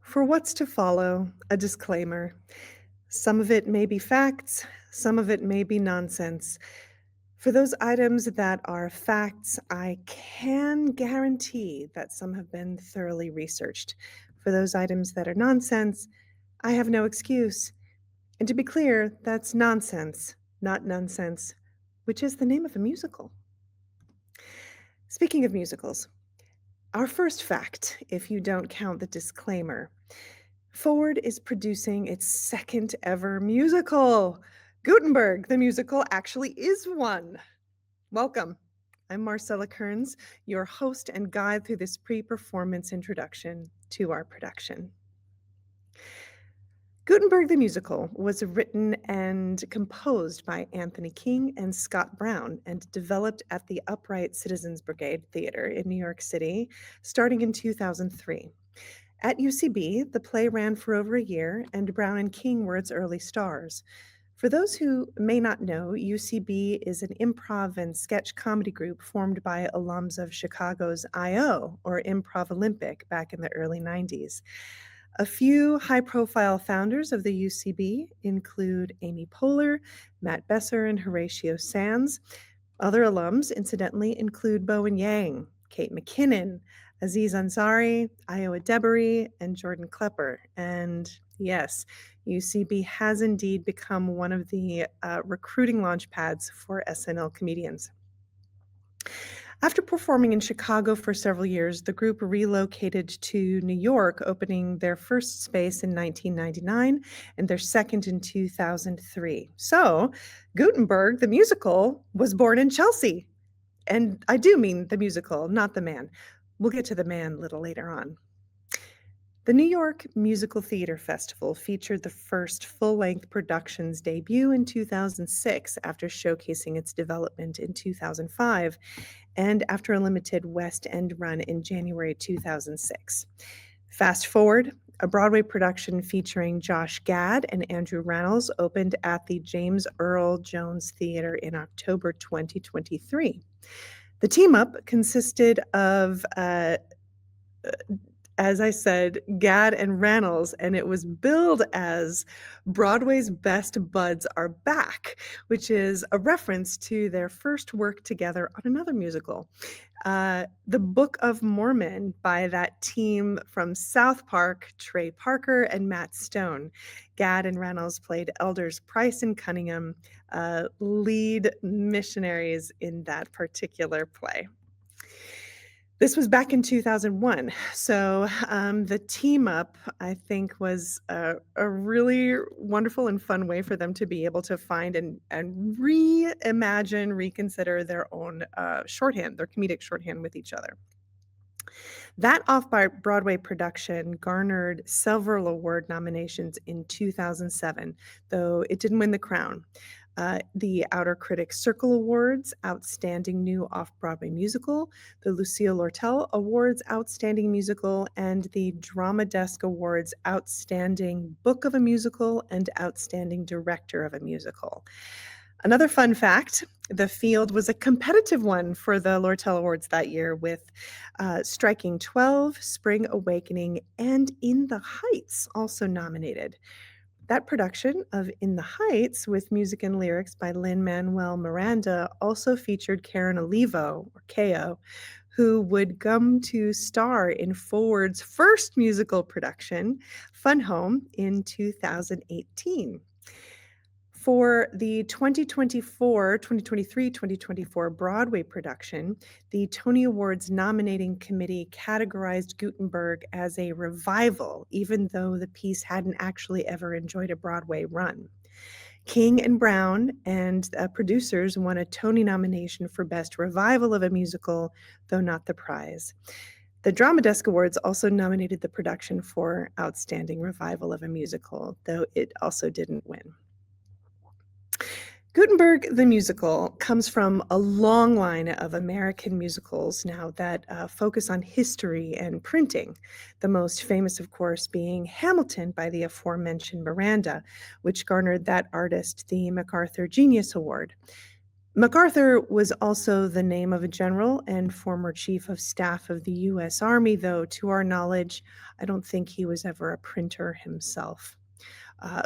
For what's to follow, a disclaimer. Some of it may be facts, some of it may be nonsense. For those items that are facts, I can guarantee that some have been thoroughly researched. For those items that are nonsense, I have no excuse. And to be clear, that's nonsense, not nonsense, which is the name of a musical. Speaking of musicals, our first fact, if you don't count the disclaimer, Ford is producing its second ever musical. Gutenberg, the musical, actually is one. Welcome. I'm Marcella Kearns, your host and guide through this pre-performance introduction to our production. Gutenberg the Musical was written and composed by Anthony King and Scott Brown and developed at the Upright Citizens Brigade Theater in New York City starting in 2003. At UCB, the play ran for over a year, and Brown and King were its early stars. For those who may not know, UCB is an improv and sketch comedy group formed by alums of Chicago's I.O., or Improv Olympic, back in the early 90s. A few high-profile founders of the UCB include Amy Poehler, Matt Besser, and Horatio Sands. Other alums, incidentally, include Bowen Yang, Kate McKinnon, Aziz Ansari, Iowa Debery, and Jordan Klepper. And yes, UCB has indeed become one of the recruiting launch pads for SNL comedians. After performing in Chicago for several years, the group relocated to New York, opening their first space in 1999 and their second in 2003. So, Gutenberg, the musical, was born in Chelsea. And I do mean the musical, not the man. We'll get to the man a little later on. The New York Musical Theater Festival featured the first full-length production's debut in 2006 after showcasing its development in 2005 and after a limited West End run in January 2006. Fast forward, a Broadway production featuring Josh Gad and Andrew Rannells opened at the James Earl Jones Theater in October 2023. The team-up consisted of as I said, Gad and Rannells, and it was billed as Broadway's Best Buds Are Back, which is a reference to their first work together on another musical. The Book of Mormon by that team from South Park, Trey Parker and Matt Stone. Gad and Rannells played elders Price and Cunningham, lead missionaries in that particular play. This was back in 2001. So the team up, I think, was a really wonderful and fun way for them to be able to find and reimagine, reconsider their own shorthand, their comedic shorthand with each other. That off-Broadway production garnered several award nominations in 2007, though it didn't win the crown. The Outer Critics Circle Awards, Outstanding New Off-Broadway Musical, the Lucille Lortel Awards, Outstanding Musical, and the Drama Desk Awards, Outstanding Book of a Musical and Outstanding Director of a Musical. Another fun fact, the field was a competitive one for the Lortel Awards that year with Striking 12, Spring Awakening, and In the Heights also nominated. That production of In the Heights, with music and lyrics by Lin-Manuel Miranda, also featured Karen Olivo, or Ko, who would come to star in Forward's first musical production, Fun Home, in 2018. For the 2023-2024 Broadway production, the Tony Awards nominating committee categorized Gutenberg as a revival, even though the piece hadn't actually ever enjoyed a Broadway run. King and Brown and producers won a Tony nomination for Best Revival of a Musical, though not the prize. The Drama Desk Awards also nominated the production for Outstanding Revival of a Musical, though it also didn't win. Gutenberg the Musical comes from a long line of American musicals now that focus on history and printing, the most famous, of course, being Hamilton by the aforementioned Miranda, which garnered that artist the MacArthur Genius Award. MacArthur was also the name of a general and former chief of staff of the U.S. Army, though, to our knowledge, I don't think he was ever a printer himself.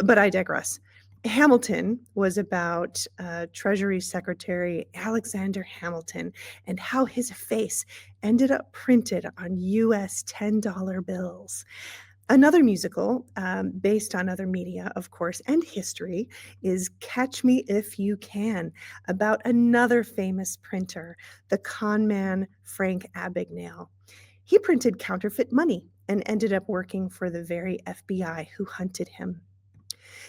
But I digress. Hamilton was about Treasury Secretary Alexander Hamilton and how his face ended up printed on U.S. $10 bills. Another musical, based on other media, of course, and history, is Catch Me If You Can, about another famous printer, the con man Frank Abagnale. He printed counterfeit money and ended up working for the very FBI who hunted him.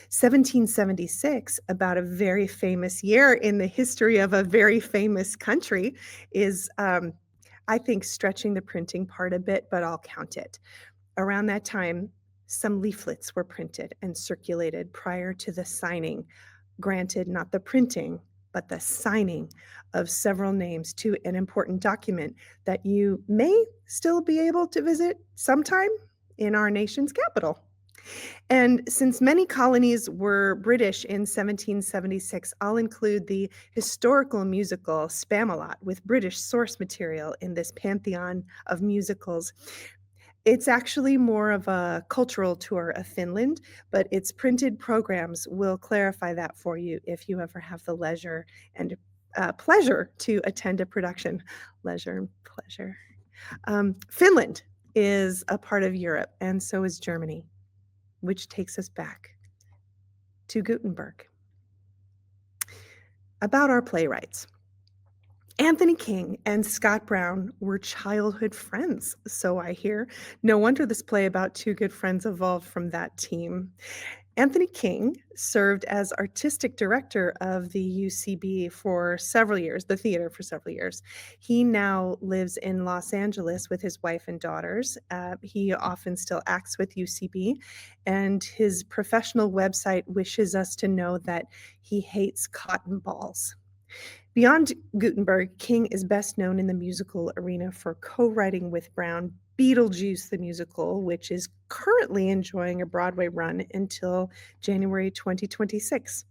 1776, about a very famous year in the history of a very famous country, is, I think, stretching the printing part a bit, but I'll count it. Around that time, some leaflets were printed and circulated prior to the signing, granted, not the printing, but the signing of several names to an important document that you may still be able to visit sometime in our nation's capital. And since many colonies were British in 1776, I'll include the historical musical Spamalot with British source material in this pantheon of musicals. It's actually more of a cultural tour of Finland, but its printed programs will clarify that for you if you ever have the leisure and pleasure to attend a production. Leisure and pleasure. Finland is a part of Europe, and so is Germany, which takes us back to Gutenberg. About our playwrights. Anthony King and Scott Brown were childhood friends, so I hear. No wonder this play about two good friends evolved from that team. Anthony King served as artistic director of the UCB for several years, the theater for several years. He now lives in Los Angeles with his wife and daughters. He often still acts with UCB, and his professional website wishes us to know that he hates cotton balls. Beyond Gutenberg, King is best known in the musical arena for co-writing with Brown Beetlejuice the Musical, which is currently enjoying a Broadway run until January 2026.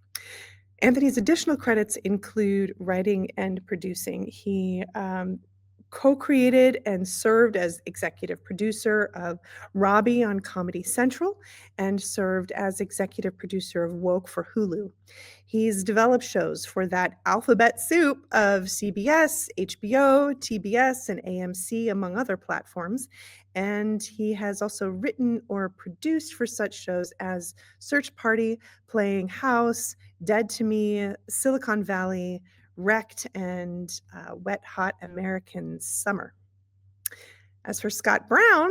Anthony's additional credits include writing and producing. He co-created and served as executive producer of Robbie on Comedy Central and served as executive producer of Woke for Hulu. He's developed shows for that alphabet soup of CBS, HBO, TBS, and AMC, among other platforms. And he has also written or produced for such shows as Search Party, Playing House, Dead to Me, Silicon Valley, Wrecked, and Wet Hot American Summer. As for Scott Brown,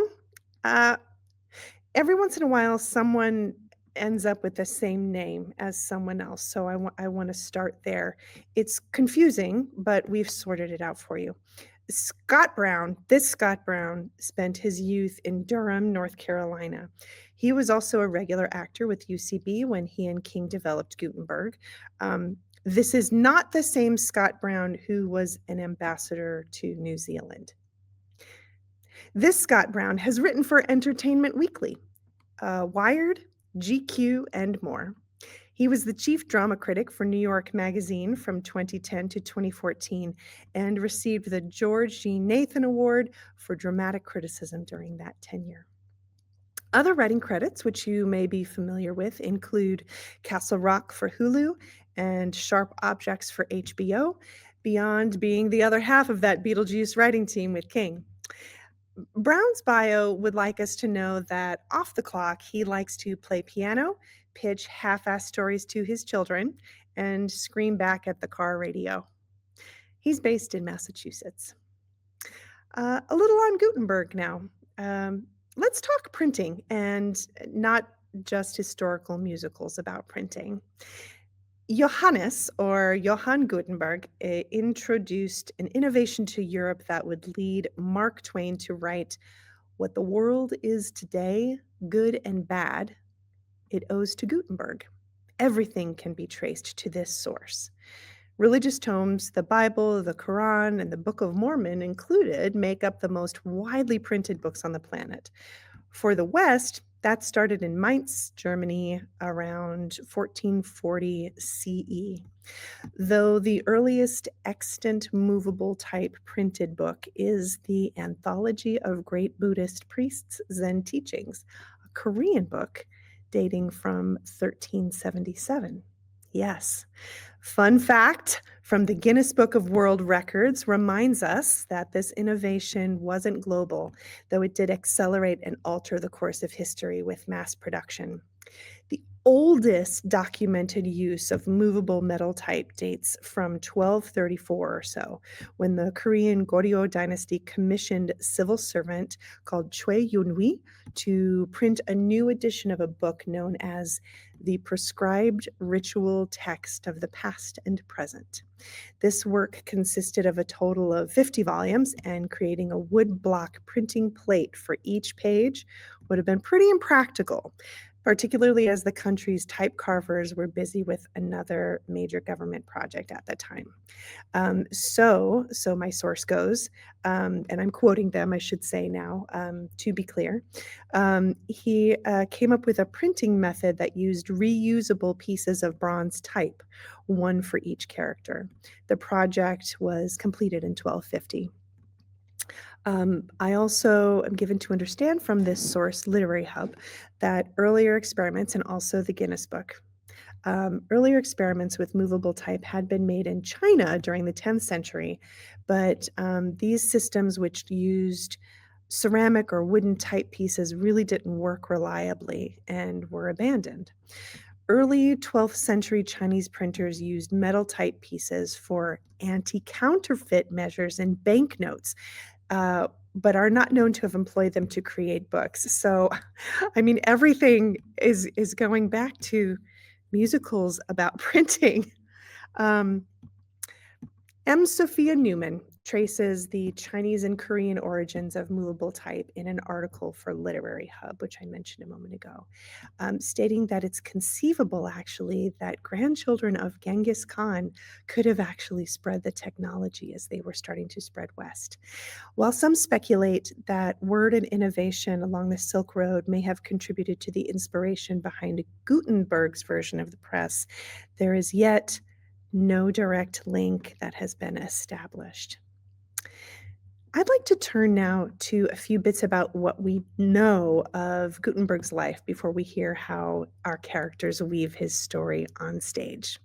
every once in a while someone ends up with the same name as someone else, so I want to start there. It's confusing, but we've sorted it out for you. Scott Brown spent his youth in Durham, North Carolina. He was also a regular actor with UCB when he and King developed Gutenberg. This is not the same Scott Brown who was an ambassador to New Zealand. This Scott Brown has written for Entertainment Weekly, Wired, GQ, and more. He was the chief drama critic for New York Magazine from 2010 to 2014 and received the George G. Nathan Award for dramatic criticism during that tenure. Other writing credits, which you may be familiar with, include Castle Rock for Hulu and Sharp Objects for HBO, beyond being the other half of that Beetlejuice writing team with King. Brown's bio would like us to know that off the clock, he likes to play piano, pitch half-assed stories to his children, and scream back at the car radio. He's based in Massachusetts. A little on Gutenberg now. Let's talk printing and not just historical musicals about printing. Johann Gutenberg introduced an innovation to Europe that would lead Mark Twain to write, "What the world is today, good and bad, it owes to Gutenberg. Everything can be traced to this source." Religious tomes, the Bible, the Quran, and the Book of Mormon included, make up the most widely printed books on the planet. For the West, That started in Mainz, Germany, around 1440 CE. Though the earliest extant movable type printed book is the Anthology of Great Buddhist Priests' Zen Teachings, a Korean book dating from 1377. Yes. Fun fact from the Guinness Book of World Records reminds us that this innovation wasn't global, though it did accelerate and alter the course of history with mass production. The oldest documented use of movable metal type dates from 1234 or so, when the Korean Goryeo dynasty commissioned a civil servant called Choi Yun-wi to print a new edition of a book known as the Prescribed Ritual Text of the Past and Present. This work consisted of a total of 50 volumes, and creating a wood block printing plate for each page would have been pretty impractical, particularly as the country's type carvers were busy with another major government project at the time. So my source goes, and I'm quoting them, I should say now, to be clear. He came up with a printing method that used reusable pieces of bronze type, one for each character. The project was completed in 1250. I also am given to understand from this source, Literary Hub, that earlier experiments, and also the Guinness Book, earlier experiments with movable type had been made in China during the 10th century, but these systems, which used ceramic or wooden type pieces, really didn't work reliably and were abandoned. Early 12th century Chinese printers used metal type pieces for anti-counterfeit measures in banknotes, but are not known to have employed them to create books. So, I mean, everything is going back to musicals about printing. Um, M. Sophia Newman traces the Chinese and Korean origins of movable type in an article for Literary Hub, which I mentioned a moment ago, stating that it's conceivable, actually, that grandchildren of Genghis Khan could have actually spread the technology as they were starting to spread west. While some speculate that word and innovation along the Silk Road may have contributed to the inspiration behind Gutenberg's version of the press, there is yet no direct link that has been established. I'd like to turn now to a few bits about what we know of Gutenberg's life before we hear how our characters weave his story on stage.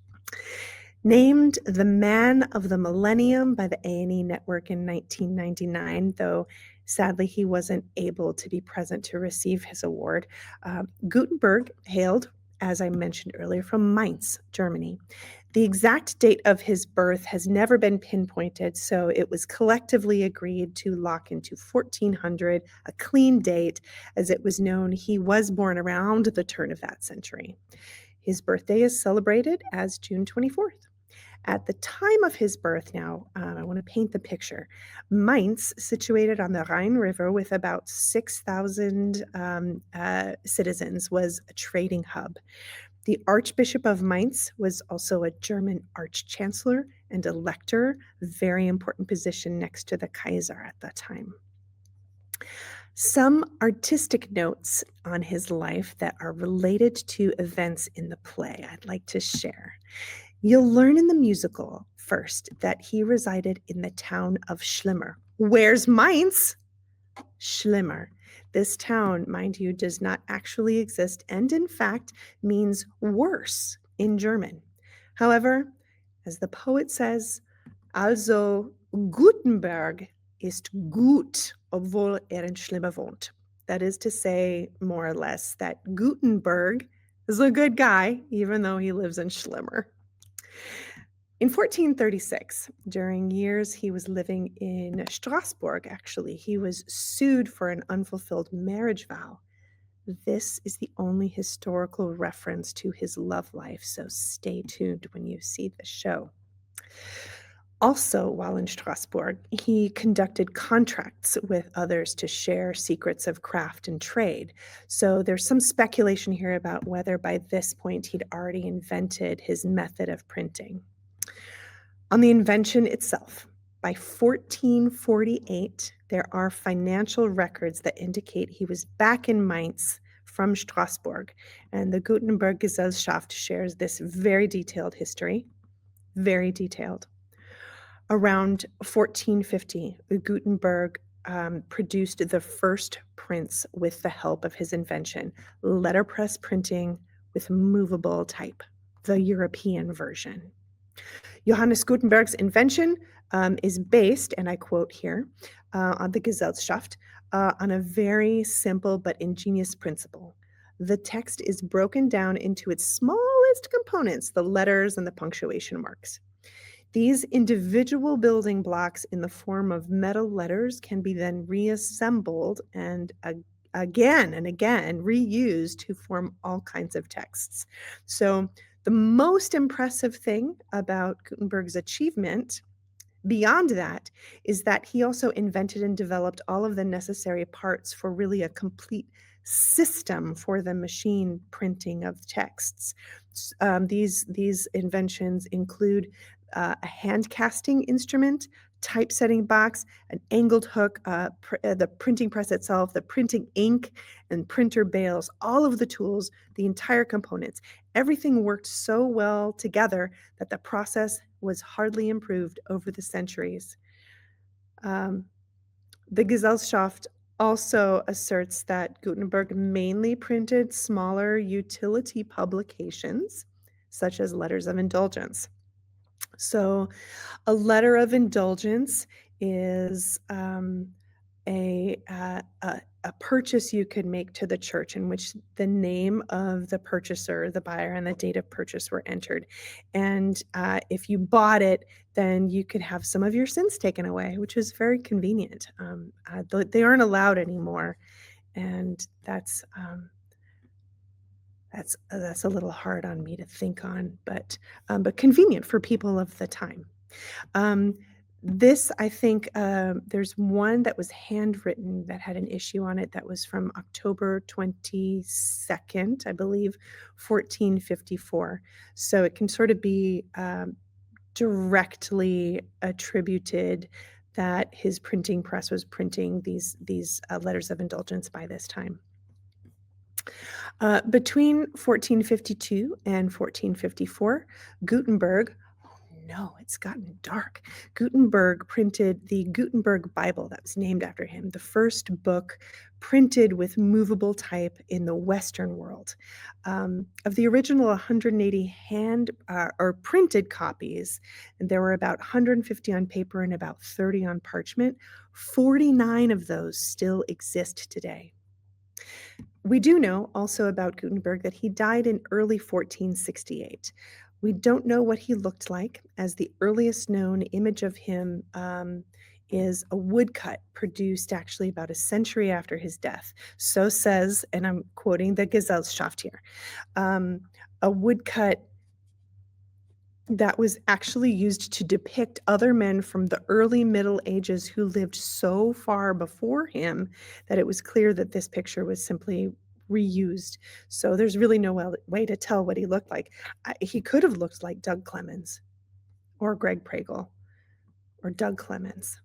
Named the Man of the Millennium by the A&E Network in 1999, though sadly he wasn't able to be present to receive his award, Gutenberg hailed, as I mentioned earlier, from Mainz, Germany. The exact date of his birth has never been pinpointed, so it was collectively agreed to lock into 1400, a clean date, as it was known he was born around the turn of that century. His birthday is celebrated as June 24th. At the time of his birth now, I want to paint the picture. Mainz, situated on the Rhine River with about 6,000 citizens, was a trading hub. The Archbishop of Mainz was also a German arch-chancellor and elector, a very important position next to the Kaiser at that time. Some artistic notes on his life that are related to events in the play I'd like to share. You'll learn in the musical first that he resided in the town of Schlimmer. Where's Mainz? Schlimmer. This town, mind you, does not actually exist and in fact means worse in German. However, as the poet says, also Gutenberg ist gut, obwohl in Schlimmer wohnt. That is to say, more or less, that Gutenberg is a good guy, even though he lives in Schlimmer. In 1436, during years he was living in Strasbourg, actually, he was sued for an unfulfilled marriage vow. This is the only historical reference to his love life, so stay tuned when you see the show. Also, while in Strasbourg, he conducted contracts with others to share secrets of craft and trade. So there's some speculation here about whether by this point he'd already invented his method of printing. On the invention itself, by 1448, there are financial records that indicate he was back in Mainz from Strasbourg, and the Gutenberg Gesellschaft shares this very detailed history, very detailed. Around 1450, Gutenberg produced the first prints with the help of his invention, letterpress printing with movable type, the European version. Johannes Gutenberg's invention is based, and I quote here, on the Gesellschaft, on a very simple but ingenious principle. The text is broken down into its smallest components, the letters and the punctuation marks. These individual building blocks in the form of metal letters can be then reassembled and again and again reused to form all kinds of texts. So the most impressive thing about Gutenberg's achievement beyond that is that he also invented and developed all of the necessary parts for really a complete system for the machine printing of texts. These inventions include a hand casting instrument, typesetting box, an angled hook, the printing press itself, the printing ink, and printer bales, all of the tools, the entire components. Everything worked so well together that the process was hardly improved over the centuries. The Gesellschaft also asserts that Gutenberg mainly printed smaller utility publications, such as letters of indulgence. So a letter of indulgence is a purchase you could make to the church in which the name of the purchaser, the buyer, and the date of purchase were entered. And if you bought it, then you could have some of your sins taken away, which was very convenient. They aren't allowed anymore, and that's a little hard on me to think on, but convenient for people of the time. This, I think, there's one that was handwritten that had an issue on it that was from October 22nd, I believe, 1454. So it can sort of be directly attributed that his printing press was printing these letters of indulgence by this time. Between 1452 and 1454, Gutenberg, oh no, it's gotten dark. Gutenberg printed the Gutenberg Bible that was named after him, the first book printed with movable type in the Western world. Of the original 180 hand or printed copies, and there were about 150 on paper and about 30 on parchment. 49 of those still exist today. We do know also about Gutenberg that he died in early 1468. We don't know what he looked like, as the earliest known image of him is a woodcut produced actually about a century after his death. So says, and I'm quoting the Gesellschaft here, a woodcut that was actually used to depict other men from the early Middle Ages who lived so far before him that it was clear that this picture was simply reused. So there's really no way to tell what he looked like. He could have looked like Doug Clemens or Greg Pragal or Doug Clemens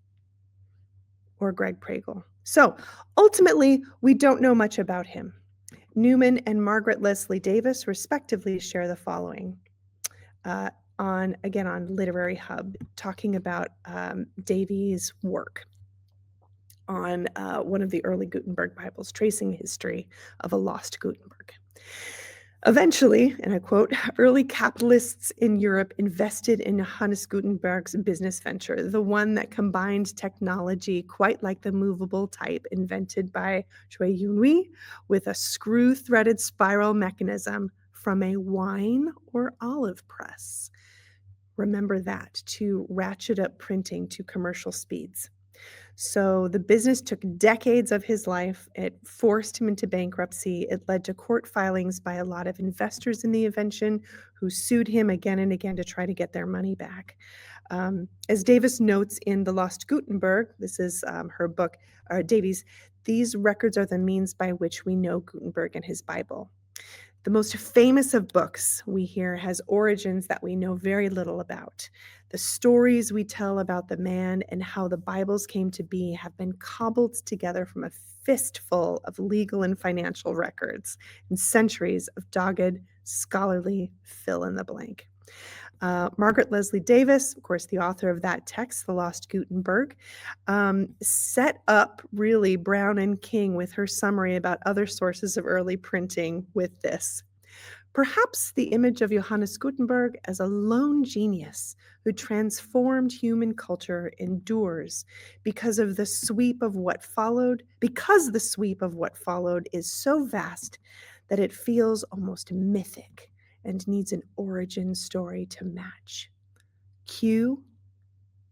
or Greg Pragal. So ultimately, we don't know much about him. Newman and Margaret Leslie Davis respectively share the following. On Literary Hub, talking about Davies' work on one of the early Gutenberg Bibles, tracing history of a lost Gutenberg. Eventually, and I quote, early capitalists in Europe invested in Johannes Gutenberg's business venture, the one that combined technology quite like the movable type invented by Johann with a screw-threaded spiral mechanism from a wine or olive press. Remember that, to ratchet up printing to commercial speeds. So the business took decades of his life. It forced him into bankruptcy. It led to court filings by a lot of investors in the invention who sued him again and again to try to get their money back. As Davis notes in The Lost Gutenberg, this is her book, Davies, these records are the means by which we know Gutenberg and his Bible. The most famous of books we hear has origins that we know very little about. The stories we tell about the man and how the Bibles came to be have been cobbled together from a fistful of legal and financial records and centuries of dogged, scholarly fill in the blank. Margaret Leslie Davis, of course, the author of that text, The Lost Gutenberg, set up really Brown and King with her summary about other sources of early printing with this. Perhaps the image of Johannes Gutenberg as a lone genius who transformed human culture endures because the sweep of what followed is so vast that it feels almost mythic and needs an origin story to match. Cue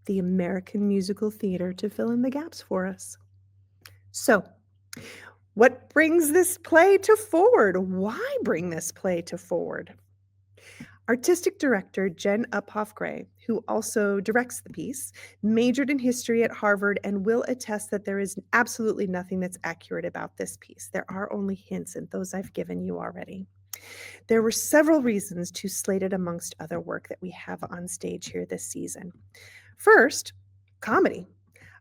the American musical theater to fill in the gaps for us. So, what brings this play to Forward? Why bring this play to Forward? Artistic director Jen Uphoff Gray, who also directs the piece, majored in history at Harvard and will attest that there is absolutely nothing that's accurate about this piece. There are only hints, and those I've given you already. There were several reasons to slate it amongst other work that we have on stage here this season. First, comedy.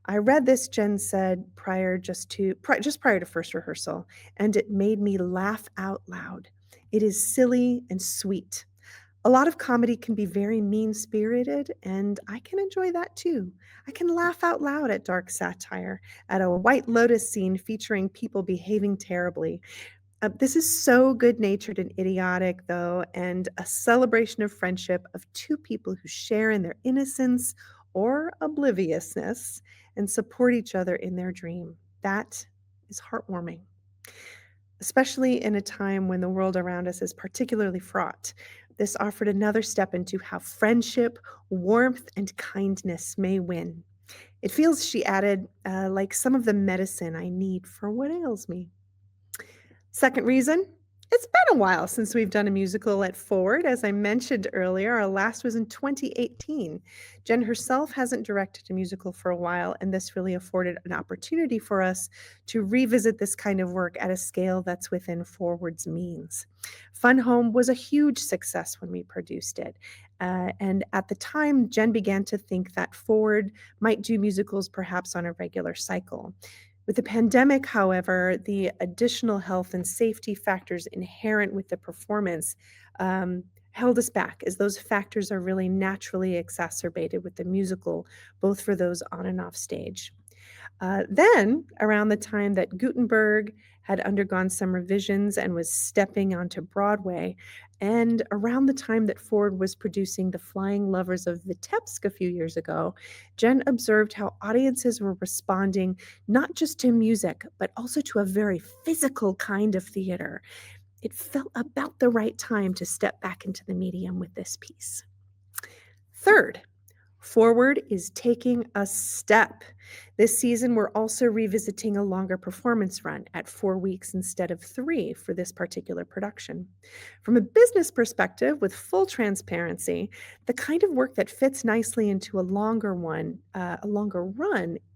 I read this, Jen said, just prior to first rehearsal, and it made me laugh out loud. It is silly and sweet. A lot of comedy can be very mean-spirited, and I can enjoy that too. I can laugh out loud at dark satire, at a White Lotus scene featuring people behaving terribly. This is so good-natured and idiotic, though, and a celebration of friendship of two people who share in their innocence or obliviousness and support each other in their dream. That is heartwarming, especially in a time when the world around us is particularly fraught. This offered another step into how friendship, warmth, and kindness may win. It feels, she added, like some of the medicine I need for what ails me. Second reason, it's been a while since we've done a musical at Forward. As I mentioned earlier, our last was in 2018. Jen herself hasn't directed a musical for a while, and this really afforded an opportunity for us to revisit this kind of work at a scale that's within Forward's means. Fun Home was a huge success when we produced it. And at the time, Jen began to think that Forward might do musicals perhaps on a regular cycle. With the pandemic, however, the additional health and safety factors inherent with the performance held us back, as those factors are really naturally exacerbated with the musical, both for those on and off stage. Then, around the time that Gutenberg had undergone some revisions and was stepping onto Broadway, and around the time that Ford was producing The Flying Lovers of Vitebsk a few years ago, Jen observed how audiences were responding not just to music, but also to a very physical kind of theater. It felt about the right time to step back into the medium with this piece. Third, Forward is taking a step. This season, we're also revisiting a longer performance run at 4 weeks instead of 3 for this particular production. From a business perspective, with full transparency, the kind of work that fits nicely into a longer run,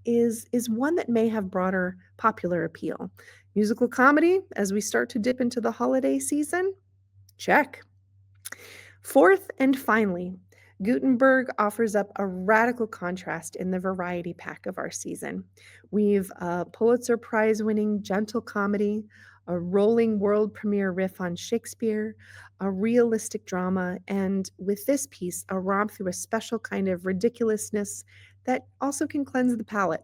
is one that may have broader popular appeal. Musical comedy, as we start to dip into the holiday season? Check. Fourth and finally, Gutenberg offers up a radical contrast in the variety pack of our season. We've a Pulitzer Prize-winning gentle comedy, a rolling world premiere riff on Shakespeare, a realistic drama, and with this piece, a romp through a special kind of ridiculousness that also can cleanse the palate.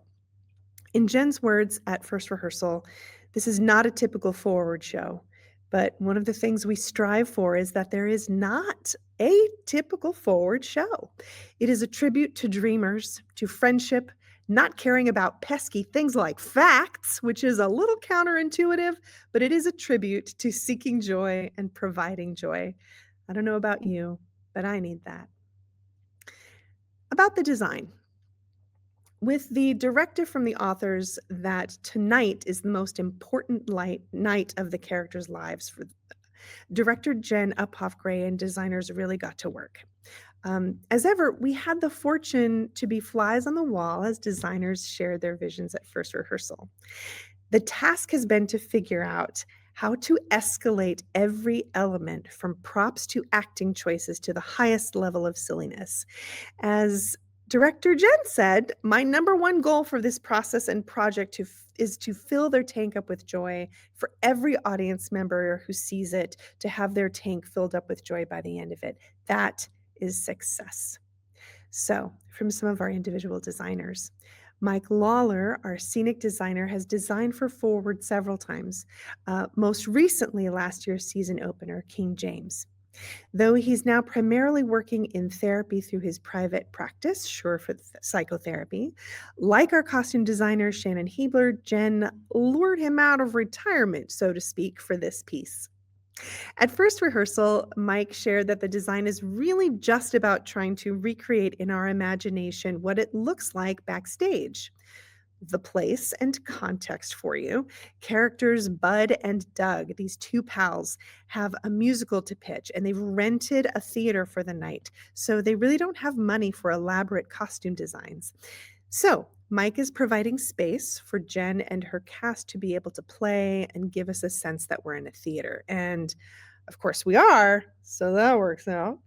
In Jen's words at first rehearsal, this is not a typical Forward show. But one of the things we strive for is that there is not a typical Forward show. It is a tribute to dreamers, to friendship, not caring about pesky things like facts, which is a little counterintuitive, but it is a tribute to seeking joy and providing joy. I don't know about you, but I need that. About the design. With the directive from the authors that tonight is the most important night of the characters' lives, for director Jen Uphoff Gray and designers really got to work. As ever, we had the fortune to be flies on the wall as designers shared their visions at first rehearsal. The task has been to figure out how to escalate every element from props to acting choices to the highest level of silliness. As Director Jen said, "My number one goal for this process and project is to fill their tank up with joy, for every audience member who sees it to have their tank filled up with joy by the end of it. That is success." So, from some of our individual designers, Mike Lawler, our scenic designer, has designed for Forward several times, most recently last year's season opener, King James. Though he's now primarily working in therapy through his private practice, sure for psychotherapy, like our costume designer Shannon Hebler, Jen lured him out of retirement, so to speak, for this piece. At first rehearsal, Mike shared that the design is really just about trying to recreate in our imagination what it looks like backstage. The place and context for you. Characters Bud and Doug, these two pals, have a musical to pitch and they've rented a theater for the night. So they really don't have money for elaborate costume designs. So Mike is providing space for Jen and her cast to be able to play and give us a sense that we're in a theater. And of course we are, so that works out.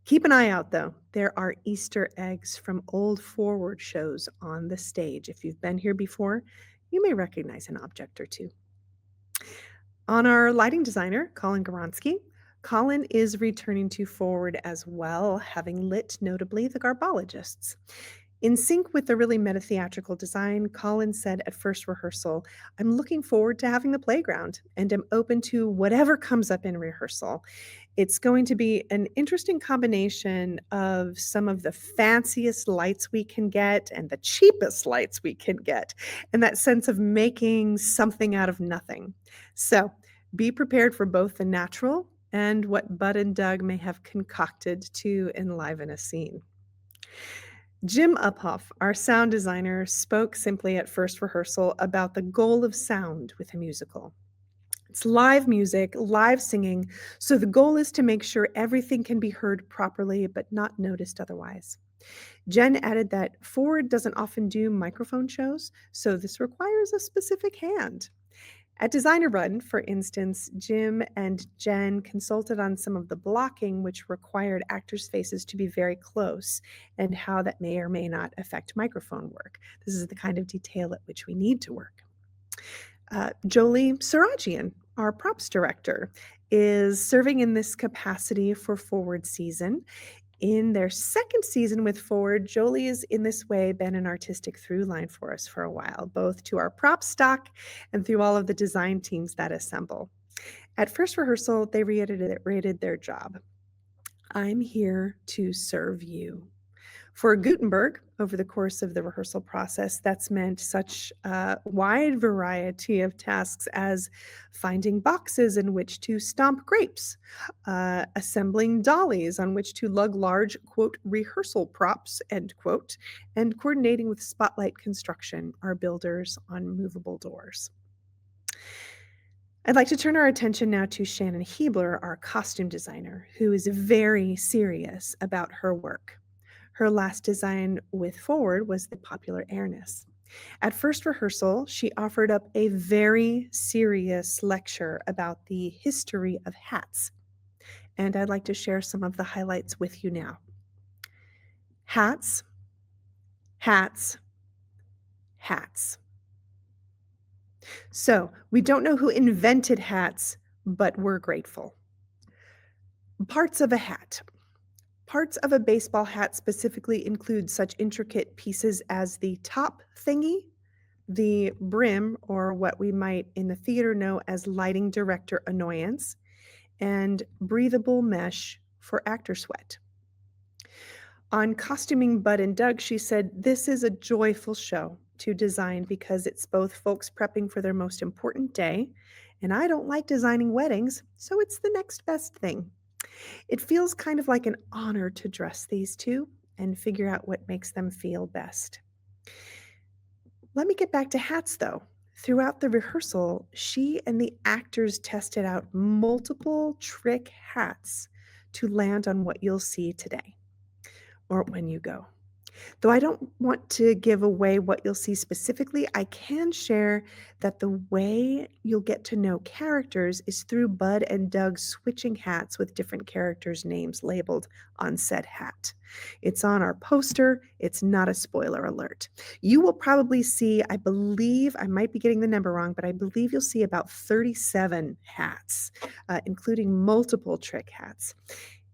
Keep an eye out, though. There are Easter eggs from old Forward shows on the stage. If you've been here before, you may recognize an object or two. On our lighting designer, Colin Goronsky, Colin is returning to Forward as well, having lit notably the Garbologists. In sync with the really meta-theatrical design, Colin said at first rehearsal, "I'm looking forward to having the playground and am open to whatever comes up in rehearsal. It's going to be an interesting combination of some of the fanciest lights we can get and the cheapest lights we can get, and that sense of making something out of nothing." So be prepared for both the natural and what Bud and Doug may have concocted to enliven a scene. Jen Uphoff, our sound designer, spoke simply at first rehearsal about the goal of sound with a musical. It's live music, live singing, so the goal is to make sure everything can be heard properly but not noticed otherwise. Jen added that Ford doesn't often do microphone shows, so this requires a specific hand. At Designer Run, for instance, Jim and Jen consulted on some of the blocking which required actors' faces to be very close and how that may or may not affect microphone work. This is the kind of detail at which we need to work. Jolie Sarajian, our props director, is serving in this capacity for Forward season. In their second season with Forward, Jolie has in this way been an artistic through line for us for a while, both to our prop stock and through all of the design teams that assemble. At first rehearsal, they reiterated their job. "I'm here to serve you." For Gutenberg, over the course of the rehearsal process, that's meant such a wide variety of tasks as finding boxes in which to stomp grapes, assembling dollies on which to lug large, quote, rehearsal props, end quote, and coordinating with Spotlight Construction, our builders on movable doors. I'd like to turn our attention now to Shannon Hebler, our costume designer, who is very serious about her work. Her last design with Forward was the popular Airness. At first rehearsal, she offered up a very serious lecture about the history of hats. And I'd like to share some of the highlights with you now. Hats, hats, hats. So we don't know who invented hats, but we're grateful. Parts of a hat. Parts of a baseball hat specifically include such intricate pieces as the top thingy, the brim, or what we might in the theater know as lighting director annoyance, and breathable mesh for actor sweat. On costuming Bud and Doug, she said, "This is a joyful show to design because it's both folks prepping for their most important day, and I don't like designing weddings, so it's the next best thing. It feels kind of like an honor to dress these two and figure out what makes them feel best." Let me get back to hats, though. Throughout the rehearsal, she and the actors tested out multiple trick hats to land on what you'll see today or when you go. Though I don't want to give away what you'll see specifically, I can share that the way you'll get to know characters is through Bud and Doug switching hats with different characters' names labeled on said hat. It's on our poster. It's not a spoiler alert. You will probably see, I believe, I might be getting the number wrong, but I believe you'll see about 37 hats, including multiple trick hats.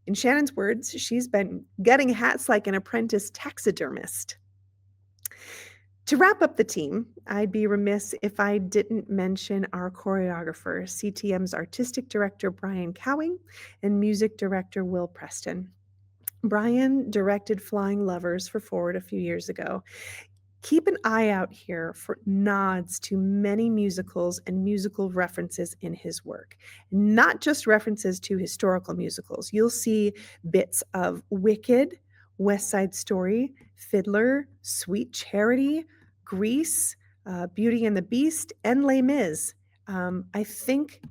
In Shannon's words, she's been gutting hats like an apprentice taxidermist. To wrap up the team, I'd be remiss if I didn't mention our choreographer, CTM's artistic director, Brian Cowing, and music director, Will Preston. Brian directed Flying Lovers for Forward a few years ago. Keep an eye out here for nods to many musicals and musical references in his work, not just references to historical musicals. You'll see bits of Wicked, West Side Story, Fiddler, Sweet Charity, Grease, Beauty and the Beast, and Les Mis. I think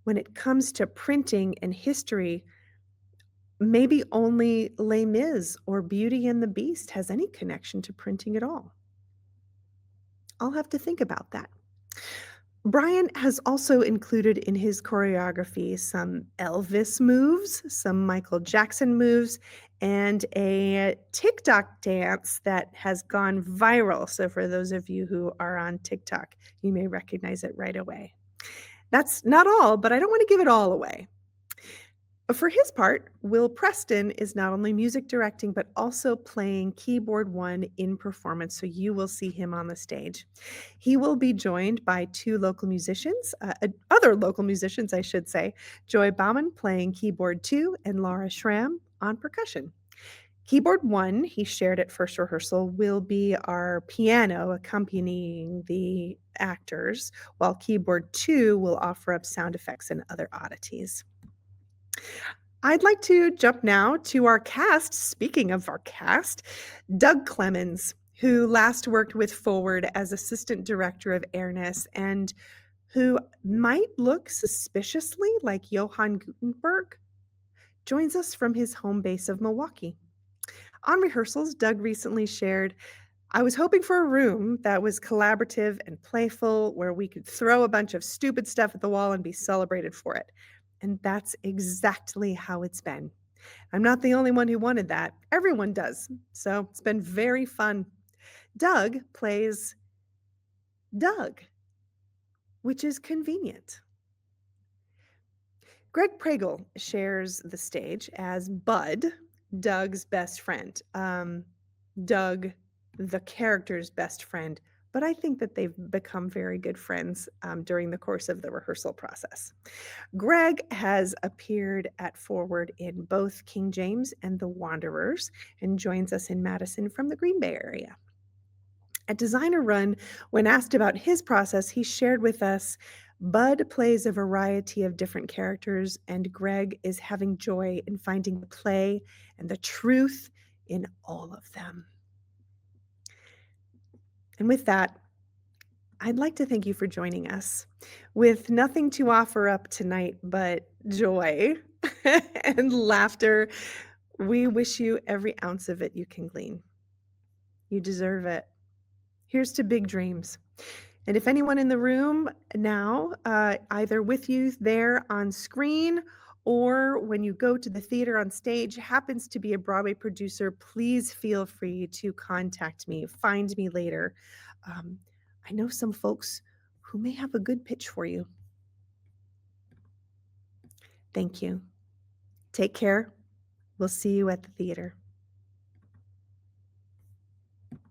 when it comes to printing and history, maybe only Les Mis or Beauty and the Beast has any connection to printing at all. I'll have to think about that. Brian has also included in his choreography some Elvis moves, some Michael Jackson moves, and a TikTok dance that has gone viral. So for those of you who are on TikTok, you may recognize it right away. That's not all, but I don't want to give it all away. For his part, Will Preston is not only music directing, but also playing keyboard one in performance, so you will see him on the stage. He will be joined by two local musicians, other local musicians, I should say, Joy Bauman playing keyboard two and Laura Schramm on percussion. Keyboard one, he shared at first rehearsal, will be our piano accompanying the actors, while keyboard two will offer up sound effects and other oddities. I'd like to jump now to our cast. Speaking of our cast, Doug Clemens, who last worked with Forward as assistant director of Airness and who might look suspiciously like Johann Gutenberg, joins us from his home base of Milwaukee. On rehearsals, Doug recently shared, I was hoping for a room that was collaborative and playful, where we could throw a bunch of stupid stuff at the wall and be celebrated for it. And that's exactly how it's been. I'm not the only one who wanted that. Everyone does. So it's been very fun. Doug plays Doug, which is convenient. Greg Pregel shares the stage as Bud, Doug's best friend. Doug, the character's best friend, but I think that they've become very good friends during the course of the rehearsal process. Greg has appeared at Forward in both King James and The Wanderers and joins us in Madison from the Green Bay area. At Designer Run, when asked about his process, he shared with us, Bud plays a variety of different characters, and Greg is having joy in finding the play and the truth in all of them. And with that, I'd like to thank you for joining us. With nothing to offer up tonight but joy and laughter, we wish you every ounce of it you can glean. You deserve it. Here's to big dreams. And if anyone in the room now, either with you there on screen or when you go to the theater on stage, happens to be a Broadway producer, please feel free to contact me, find me later. I know some folks who may have a good pitch for you. Thank you. Take care. We'll see you at the theater.